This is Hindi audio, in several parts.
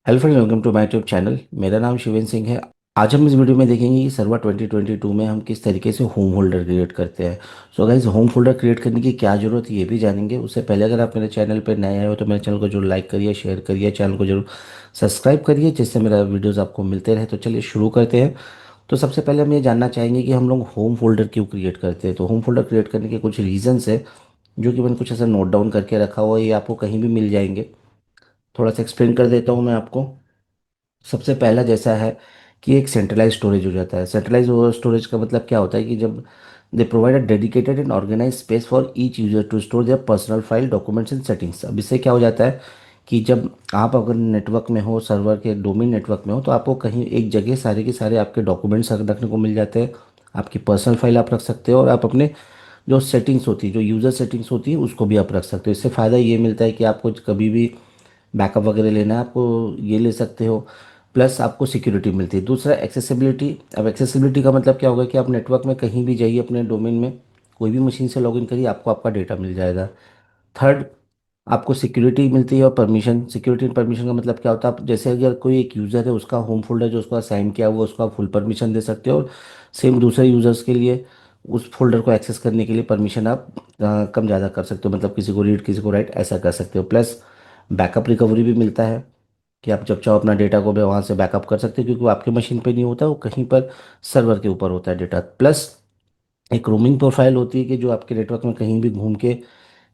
Hello friends, welcome to my YouTube channel. मेरा नाम शिवेंद्र सिंह है। आज हम इस वीडियो में देखेंगे कि सर्वर 2022 में हम किस तरीके से होम फोल्डर क्रिएट करते हैं। So guys, home folder create करने की क्या ज़रूरत है ये भी जानेंगे। उससे पहले अगर आप मेरे चैनल पर नए आए हो तो मेरे चैनल को जरूर लाइक करिए, शेयर करिए, चैनल को जरूर सब्सक्राइब करिए, जिससे मेरा वीडियोज़ आपको मिलते रहे। तो चलिए शुरू करते हैं। तो सबसे पहले हम ये जानना चाहेंगे कि हम लोग होम फोल्डर क्यों क्रिएट करते हैं। तो होम फोल्डर क्रिएट करने के कुछ रीजंस है, जो कि मैंने कुछ ऐसा नोट डाउन करके रखा हुआ है। ये आपको कहीं भी मिल जाएंगे। थोड़ा सा एक्सप्लेन कर देता हूँ मैं आपको। सबसे पहला जैसा है कि एक सेंट्रलाइज स्टोरेज हो जाता है। सेंट्रलाइज स्टोरेज का मतलब क्या होता है कि जब they provide a dedicated and organise space for each user to store their personal file, documents and settings. अब इससे क्या हो जाता है कि जब आप अगर नेटवर्क में हो, सर्वर के डोमेन नेटवर्क में हो, तो आपको कहीं एक जगह सारे के सारे आपके डॉक्यूमेंट्स रखने को मिल जाते हैं। आपकी पर्सनल फाइल आप रख सकते हो, और आप अपने जो सेटिंग्स होती है, जो यूज़र सेटिंग्स होती है, उसको भी आप रख सकते हो। इससे फ़ायदा ये मिलता है कि आपको कभी भी बैकअप वगैरह लेना है, आपको ये ले सकते हो। प्लस आपको सिक्योरिटी मिलती है। दूसरा, एक्सेसिबिलिटी। अब एक्सेसिबिलिटी का मतलब क्या होगा कि आप नेटवर्क में कहीं भी जाइए, अपने डोमेन में कोई भी मशीन से लॉगिन करिए, आपको आपका डेटा मिल जाएगा। थर्ड, आपको सिक्योरिटी मिलती है और परमिशन। सिक्योरिटी एंड परमिशन का मतलब क्या होता है, आप जैसे अगर कोई एक यूज़र है, उसका होम फोल्डर जो उसको असाइन किया हुआ, उसको आप फुल परमिशन दे सकते हो। और सेम दूसरे यूज़र्स के लिए उस फोल्डर को एक्सेस करने के लिए परमिशन आप कम ज़्यादा कर सकते हो। मतलब किसी को रीड, किसी को राइट, ऐसा कर सकते हो। प्लस बैकअप रिकवरी भी मिलता है कि आप जब चाहो अपना डेटा को भी वहाँ से बैकअप कर सकते हो, क्योंकि वो आपके मशीन पे नहीं होता, वो कहीं पर सर्वर के ऊपर होता है डेटा। प्लस एक रोमिंग प्रोफाइल होती है कि जो आपके नेटवर्क में कहीं भी घूम के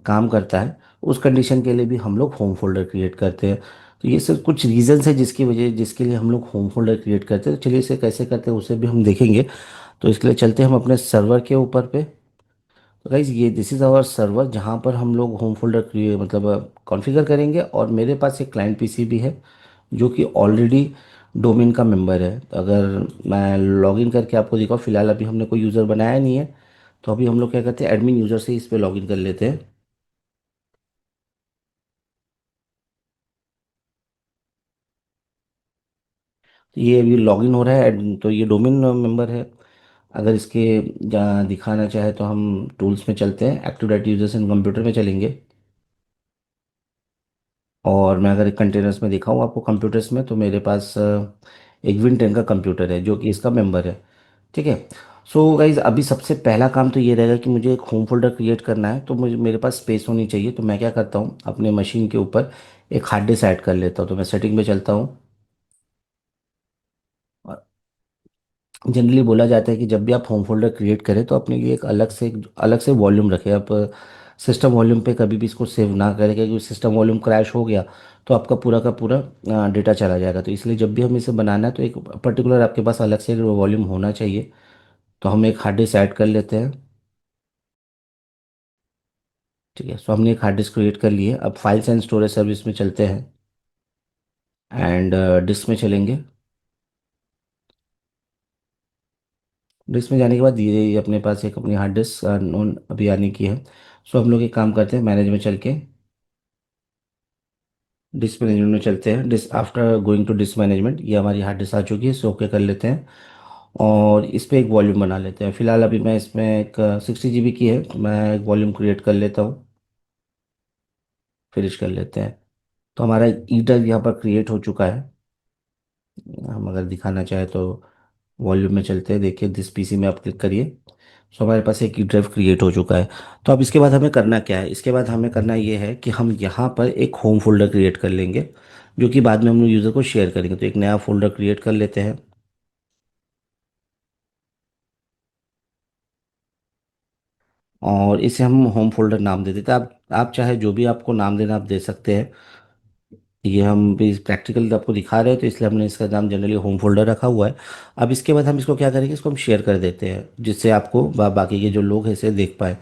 काम करता है, उस कंडीशन के लिए भी हम लोग होम फोल्डर क्रिएट करते हैं। तो ये सब कुछ रीजंस है जिसके लिए हम लोग होम फोल्डर क्रिएट करते हैं। तो चलिए इसे कैसे करते हैं उसे भी हम देखेंगे। तो इसके लिए चलते हैं हम अपने सर्वर के ऊपर पे। तो गाइज, ये दिस इज़ आवर सर्वर, जहाँ पर हम लोग होम फोल्डर क्रिएट मतलब कॉन्फ़िगर करेंगे। और मेरे पास एक क्लाइंट पीसी भी है, जो कि ऑलरेडी डोमेन का मेंबर है। तो अगर मैं लॉगिन करके आपको दिखाऊँ, फिलहाल अभी हमने कोई यूज़र बनाया नहीं है, तो अभी हम लोग क्या करते हैं, एडमिन यूज़र से इस पर लॉगिन कर लेते हैं। तो ये अभी लॉगिन हो रहा है। तो ये डोमेन मेंबर है। अगर इसके जहाँ दिखाना चाहे तो हम टूल्स में चलते हैं, active directory users and computer में चलेंगे। और मैं अगर एक कंटेनर्स में दिखाऊँ आपको कंप्यूटर्स में, तो मेरे पास एक विन 10 का कंप्यूटर है, जो कि इसका मेंबर है। ठीक है। सो गाइज, अभी सबसे पहला काम तो ये रहेगा कि मुझे एक होम फोल्डर क्रिएट करना है। तो मुझे मेरे पास स्पेस होनी चाहिए। तो मैं क्या करता हूँ, अपने मशीन के ऊपर एक हार्ड डिस्क ऐड कर लेता हूँ। तो मैं सेटिंग में चलता हूँ। जनरली बोला जाता है कि जब भी आप होम फोल्डर क्रिएट करें, तो अपने लिए एक अलग से वॉल्यूम रखें। आप सिस्टम वॉल्यूम पे कभी भी इसको सेव ना करें, क्योंकि सिस्टम वॉल्यूम क्रैश हो गया तो आपका पूरा का पूरा डेटा चला जाएगा। तो इसलिए जब भी हमें इसे बनाना है, तो एक पर्टिकुलर आपके पास अलग से वॉल्यूम होना चाहिए। तो हम एक हार्ड डिस्क ऐड कर लेते हैं। ठीक है। सो हमने एक हार्ड डिस्क क्रिएट कर लिए। अब फाइल्स एंड स्टोरेज सर्विस में चलते हैं, एंड डिस्क में चलेंगे। डिस्क में जाने के बाद ये अपने पास एक अपनी हार्ड डिस्क नोन अभी आने की है। सो हम लोग एक काम करते हैं, मैनेज में चल के डिस्क मैनेजमेंट में चलते हैं। Disk after going to disk management, ये हमारी हार्ड डिस्क आ चुकी है। इसे ओके कर लेते हैं, और इस पर एक वॉल्यूम बना लेते हैं। फिलहाल अभी मैं इसमें एक 60 GB की है, तो मैं एक वॉल्यूम क्रिएट कर लेता हूँ। फिनिश कर लेते हैं। तो हमारा ई ड्राइव यहाँ पर क्रिएट हो चुका है। हम अगर दिखाना चाहें तो वॉल्यूम में चलते हैं। देखिए, दिस पीसी में आप क्लिक करिए। सो हमारे पास एक ई ड्राइव क्रिएट हो चुका है। तो अब इसके बाद हमें करना क्या है, इसके बाद हमें करना ये है कि हम यहाँ पर एक होम फोल्डर क्रिएट कर लेंगे, जो कि बाद में हम यूज़र को शेयर करेंगे। तो एक नया फोल्डर क्रिएट कर लेते हैं, और इसे हम होम फोल्डर नाम दे देते हैं। आप चाहे जो भी आपको नाम देना आप दे सकते हैं। ये हम भी प्रैक्टिकल आपको दिखा रहे हैं, तो इसलिए हमने इसका नाम जनरली होम फोल्डर रखा हुआ है। अब इसके बाद हम इसको क्या करेंगे, इसको हम शेयर कर देते हैं, जिससे आपको बाकी के जो लोग हैं इसे देख पाए।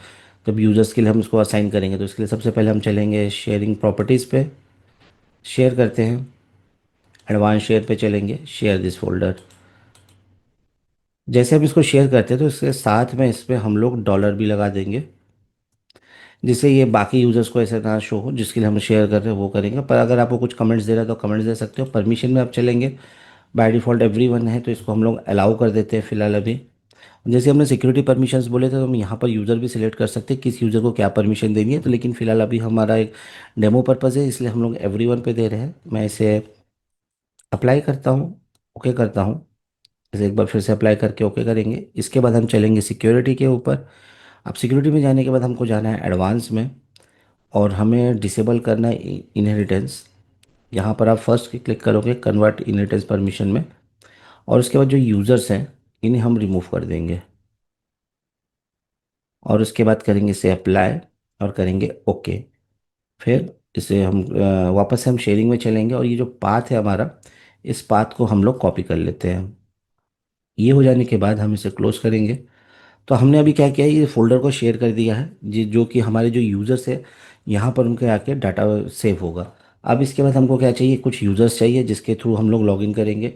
जब यूज़र्स के लिए हम इसको असाइन करेंगे, तो इसके लिए सबसे पहले हम चलेंगे शेयरिंग प्रॉपर्टीज़ पे, शेयर करते हैं। एडवांस शेयर पे चलेंगे, शेयर दिस फोल्डर। जैसे हम इसको शेयर करते हैं, तो इसके साथ में इस पर हम लोग डॉलर भी लगा देंगे, जिससे ये बाकी यूज़र्स को ऐसे ना शो हो, जिसके लिए हम शेयर कर रहे हैं वो करेंगे। पर अगर आपको कुछ कमेंट्स दे रहा है तो कमेंट्स दे सकते हो। परमिशन में आप चलेंगे, बाय डिफ़ॉल्ट एवरीवन है, तो इसको हम लोग अलाउ कर देते हैं फिलहाल अभी। जैसे हमने सिक्योरिटी परमिशंस बोले थे, तो हम यहाँ पर यूज़र भी सिलेक्ट कर सकते हैं किस यूज़र को क्या परमिशन देनी है। तो लेकिन फिलहाल अभी हमारा एक डेमो पर्पज़ है, इसलिए हम लोग एवरीवन पे दे रहे हैं। मैं इसे अप्लाई करता हूँ, ओके करता हूँ। जैसे एक बार फिर से अप्लाई करके ओके करेंगे, इसके बाद हम चलेंगे सिक्योरिटी के ऊपर। अब सिक्योरिटी में जाने के बाद हमको जाना है एडवांस में, और हमें डिसेबल करना है इनहेरिटेंस। यहाँ पर आप फर्स्ट क्लिक करोगे कन्वर्ट इनहेरिटेंस परमिशन में, और उसके बाद जो यूज़र्स हैं इन्हें हम रिमूव कर देंगे, और उसके बाद करेंगे इसे अप्लाई और करेंगे ओके। फिर इसे हम वापस से हम शेयरिंग में चलेंगे, और ये जो पाथ है हमारा, इस पाथ को हम लोग कॉपी कर लेते हैं। ये हो जाने के बाद हम इसे क्लोज करेंगे। तो हमने अभी क्या किया है, ये फोल्डर को शेयर कर दिया है जी, जो कि हमारे जो यूज़र्स है यहाँ पर उनके आके डाटा सेव होगा। अब इसके बाद हमको क्या चाहिए, कुछ यूज़र्स चाहिए जिसके थ्रू हम लोग लॉगिन करेंगे।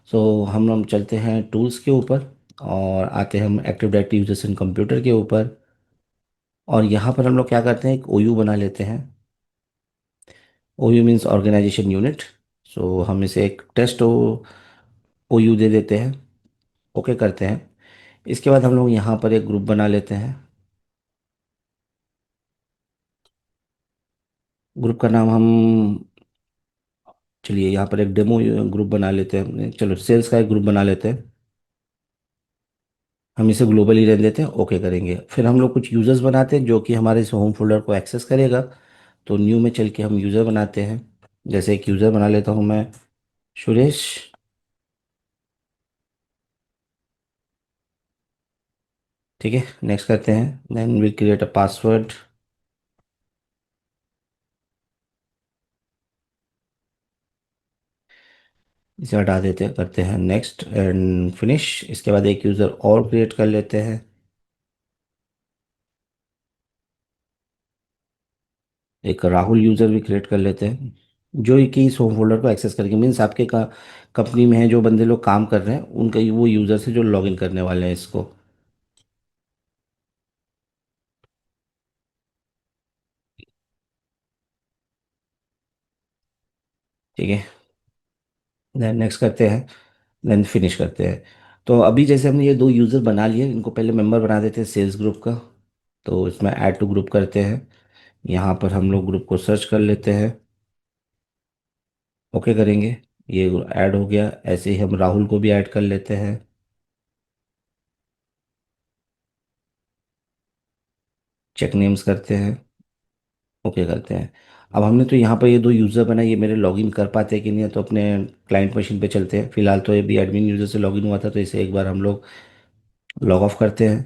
सो हम चलते हैं टूल्स के ऊपर, और आते हैं हम एक्टिव डायरेक्टरी यूजर्स इन कंप्यूटर के ऊपर। और यहाँ पर हम लोग क्या करते हैं, एक ओयू बना लेते हैं। ओयू मीन्स ऑर्गेनाइजेशन यूनिट। सो हम इसे एक टेस्ट ओयू दे देते हैं, ओके करते हैं। इसके बाद हम लोग यहाँ पर एक ग्रुप बना लेते हैं। ग्रुप का नाम हम, चलिए यहाँ पर एक डेमो ग्रुप बना लेते हैं, चलो सेल्स का एक ग्रुप बना लेते हैं। हम इसे ग्लोबली रहने देते हैं, ओके करेंगे। फिर हम लोग कुछ यूज़र्स बनाते हैं जो कि हमारे इस होम फोल्डर को एक्सेस करेगा। तो न्यू में चल के हम यूज़र बनाते हैं। जैसे एक यूज़र बना लेता हूँ मैं, सुरेश। ठीक है, नेक्स्ट करते हैं। Then we create a password. इसे हटा देते हैं, करते हैं नेक्स्ट एंड फिनिश। इसके बाद एक यूज़र और क्रिएट कर लेते हैं। एक राहुल यूज़र भी क्रिएट कर लेते हैं, जो कि इस होम फोल्डर को एक्सेस करेंगे। मीन्स आपके का कंपनी में है जो बंदे लोग काम कर रहे हैं, उनका वो यूज़र से जो लॉगिन करने वाले हैं इसको। ठीक है, देन नेक्स्ट करते हैं, देन फिनिश करते हैं। तो अभी जैसे हमने ये दो यूज़र बना लिए, इनको पहले मेंबर बना देते हैं सेल्स ग्रुप का। तो इसमें ऐड टू ग्रुप करते हैं। यहाँ पर हम लोग ग्रुप को सर्च कर लेते हैं, ओके करेंगे। ये ऐड हो गया। ऐसे ही हम राहुल को भी ऐड कर लेते हैं, चेक नेम्स करते हैं, ओके करते हैं। अब हमने तो यहाँ पर ये दो यूज़र बनाए, ये मेरे लॉगिन कर पाते हैं कि नहीं है, तो अपने क्लाइंट मशीन पे चलते हैं। फिलहाल तो ये भी एडमिन यूज़र से लॉगिन हुआ था, तो इसे एक बार हम लोग लॉग ऑफ करते हैं।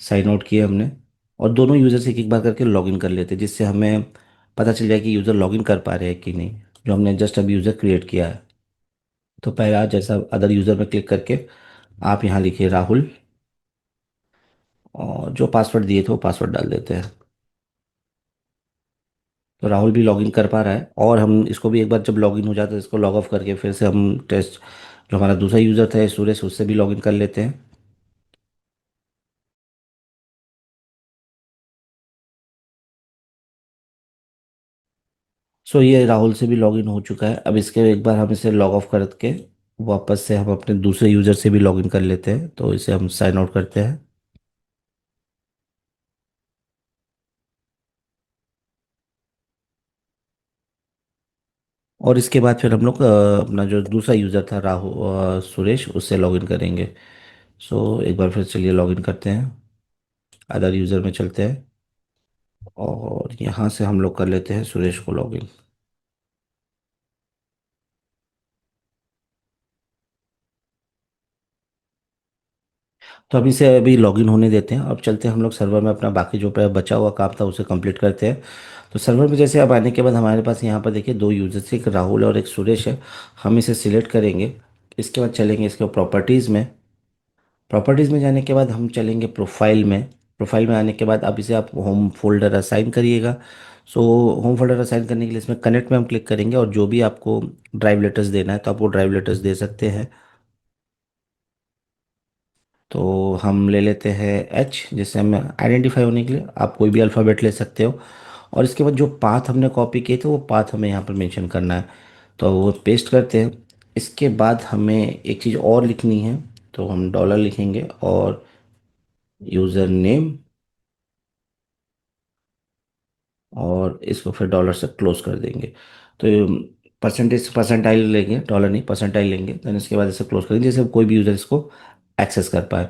साइन आउट किया हमने, और दोनों यूज़र से एक एक बार करके लॉगिन कर लेते हैं, जिससे हमें पता चल जाए कि यूज़र लॉगिन कर पा रहे हैं कि नहीं, जो हमने जस्ट अभी यूज़र क्रिएट किया है। तो पहला जैसा अदर यूज़र में क्लिक करके आप यहाँ लिखिए राहुल, और जो पासवर्ड दिए थे वो पासवर्ड डाल देते हैं। तो राहुल भी लॉगिन कर पा रहा है, और हम इसको भी एक बार जब लॉगिन हो जाता है इसको लॉग ऑफ करके फिर से हम टेस्ट, जो हमारा दूसरा यूज़र था सुरेश, उससे भी लॉगिन कर लेते हैं। सो ये राहुल से भी लॉगिन हो चुका है। अब इसके एक बार हम इसे लॉग ऑफ करके वापस से हम अपने दूसरे यूज़र से भी लॉगिन कर लेते हैं। तो इसे हम साइन आउट करते हैं। और इसके बाद फिर हम लोग अपना जो दूसरा यूज़र था राहुल, सुरेश, उससे लॉगिन करेंगे। सो एक बार फिर चलिए लॉगिन करते हैं, अदर यूज़र में चलते हैं, और यहाँ से हम लोग कर लेते हैं सुरेश को लॉगिन। तो अभी से अभी लॉगिन होने देते हैं। अब चलते हैं हम लोग सर्वर में, अपना बाकी जो बचा हुआ काम था उसे कंप्लीट करते हैं। तो सर्वर में जैसे अब आने के बाद हमारे पास यहाँ पर देखिए दो यूजर्स, एक राहुल और एक सुरेश है। हम इसे सिलेक्ट करेंगे। इसके बाद चलेंगे इसके प्रॉपर्टीज़ में। प्रॉपर्टीज़ में जाने के बाद हम चलेंगे प्रोफाइल में। प्रोफाइल में आने के बाद अब इसे आप होम फोल्डर असाइन करिएगा। सो होम फोल्डर असाइन करने के लिए इसमें कनेक्ट में हम क्लिक करेंगे, और जो भी आपको ड्राइव लेटर्स देना है तो आप वो ड्राइव लेटर्स दे सकते हैं। तो हम ले लेते हैं एच, जिससे हम आइडेंटिफाई होने के लिए आप कोई भी अल्फ़ाबेट ले सकते हो। और इसके बाद जो पाथ हमने कॉपी किए थे वो पाथ हमें यहाँ पर मेंशन करना है। तो वो पेस्ट करते हैं। इसके बाद हमें एक चीज़ और लिखनी है, तो हम डॉलर लिखेंगे और यूज़र नेम, और इसको फिर डॉलर से क्लोज कर देंगे। तो परसेंटाइल लेंगे, डॉलर नहीं परसेंटाइल लेंगे, देन इसके बाद इसे क्लोज करेंगे जैसे कोई भी यूज़र इसको एक्सेस कर पाए।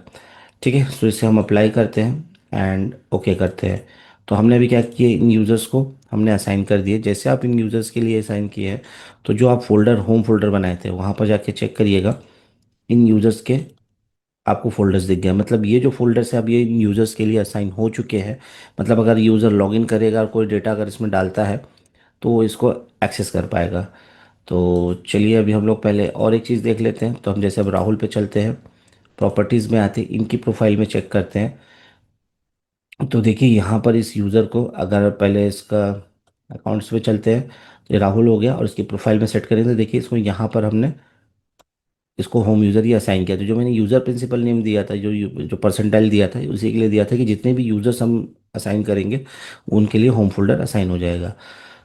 ठीक है, तो इसे हम अप्लाई करते हैं एंड ओके करते हैं। तो हमने अभी क्या किए, इन यूज़र्स को हमने असाइन कर दिए। जैसे आप इन यूज़र्स के लिए असाइन किए हैं, तो जो आप फोल्डर होम फोल्डर बनाए थे वहाँ पर जाके चेक करिएगा, इन यूज़र्स के आपको फोल्डर्स दिख गया। मतलब ये जो फोल्डर्स है अब ये इन यूज़र्स के लिए असाइन हो चुके हैं। मतलब अगर यूज़र लॉगिन करेगा और कोई डेटा अगर इसमें डालता है तो वो इसको एक्सेस कर पाएगा। तो चलिए अभी हम लोग पहले और एक चीज़ देख लेते हैं। तो हम जैसे अब राहुल पे चलते हैं, प्रॉपर्टीज़ में आते हैं, इनकी प्रोफाइल में चेक करते हैं। तो देखिए यहाँ पर इस यूज़र को अगर पहले इसका अकाउंट्स पे चलते हैं, तो ये राहुल हो गया और इसकी प्रोफाइल में सेट करेंगे तो देखिए इसको यहाँ पर हमने इसको होम यूज़र ही असाइन किया। तो जो मैंने यूज़र प्रिंसिपल नेम दिया था, जो परसेंटाइल दिया था, उसी के लिए दिया था कि जितने भी यूज़र्स हम असाइन करेंगे उनके लिए होम फोल्डर असाइन हो जाएगा।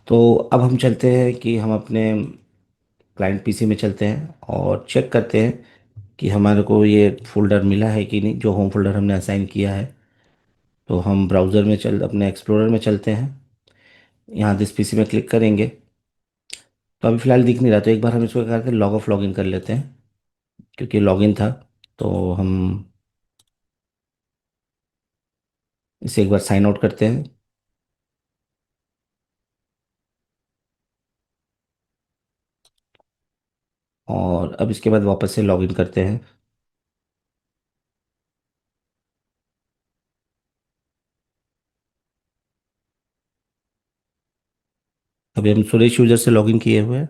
तो अब हम चलते हैं कि हम अपने क्लाइंट पीसी में चलते हैं और चेक करते हैं कि हमारे को ये फोल्डर मिला है कि नहीं, जो होम फोल्डर हमने असाइन किया है। तो हम ब्राउज़र में चल अपने एक्सप्लोरर में चलते हैं, यहाँ दिस पीसी में क्लिक करेंगे। तो अभी फ़िलहाल दिख नहीं रहा, तो एक बार हम इसको क्या करते हैं, लॉग ऑफ लॉगिन कर लेते हैं, क्योंकि लॉगिन था। तो हम इसे एक बार साइन आउट करते हैं और अब इसके बाद वापस से लॉगिन करते हैं। अभी हम सुरेश यूजर से लॉगिन किए हुए हैं।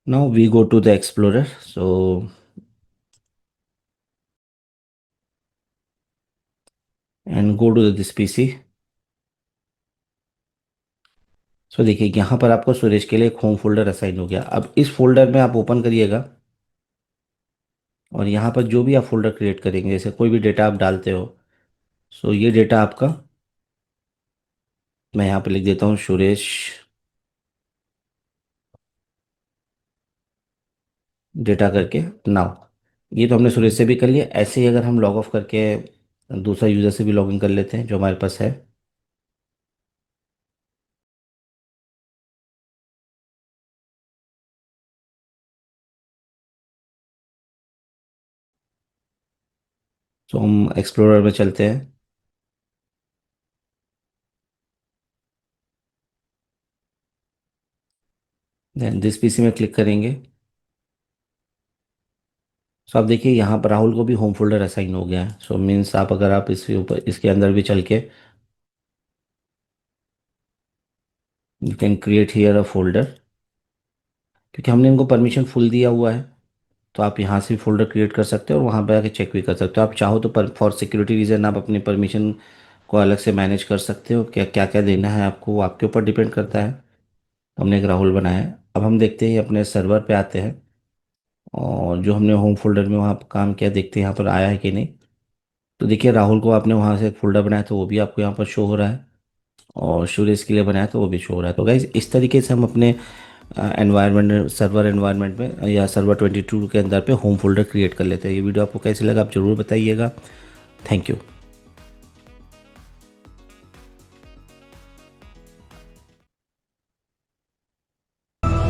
Now we go to the explorer, so and go to this PC. So देखिए यहाँ पर आपको सुरेश के लिए एक होम फोल्डर असाइन हो गया। अब इस फोल्डर में आप ओपन करिएगा और यहाँ पर जो भी आप फोल्डर क्रिएट करेंगे, जैसे कोई भी डेटा आप डालते हो, सो ये डेटा आपका, मैं यहाँ पे लिख देता हूँ सुरेश डेटा करके नाउ। ये तो हमने सुरेश से भी कर लिया। ऐसे ही अगर हम लॉग ऑफ करके दूसरा यूज़र से भी लॉगिन कर लेते हैं जो हमारे पास है। तो हम एक्सप्लोरर में चलते हैं, देन दिस पीसी में क्लिक करेंगे। सो आप देखिए यहाँ पर राहुल को भी होम फोल्डर असाइन हो गया है। सो मीन्स आप अगर आप इसके ऊपर इसके अंदर भी चल के you can create here a folder, क्योंकि हमने इनको परमिशन फुल दिया हुआ है। तो आप यहाँ से भी फोल्डर क्रिएट कर सकते हो और वहाँ पर आके चेक भी कर सकते हो। आप चाहो तो पर फॉर सिक्योरिटी रीज़न आप अपनी परमिशन को अलग से मैनेज कर सकते हो, क्या क्या क्या देना है आपको वो आपके ऊपर डिपेंड करता है। हमने एक राहुल बनाया है। अब हम देखते हैं अपने सर्वर पे आते हैं और जो हमने होम फोल्डर में वहाँ पर काम किया, देखते हैं यहाँ पर आया है कि नहीं। तो देखिए राहुल को आपने वहाँ से एक फोल्डर बनाया तो वो भी आपको यहाँ पर शो हो रहा है, और सुरेश के लिए बनाया तो वो भी शो हो रहा है। तो गाइज इस तरीके से हम अपने एनवायरनमेंट सर्वर एनवायरनमेंट में या सर्वर 22 के अंदर पे होम फोल्डर क्रिएट कर लेते हैं। ये वीडियो आपको कैसे लगा आप ज़रूर बताइएगा। Thank you.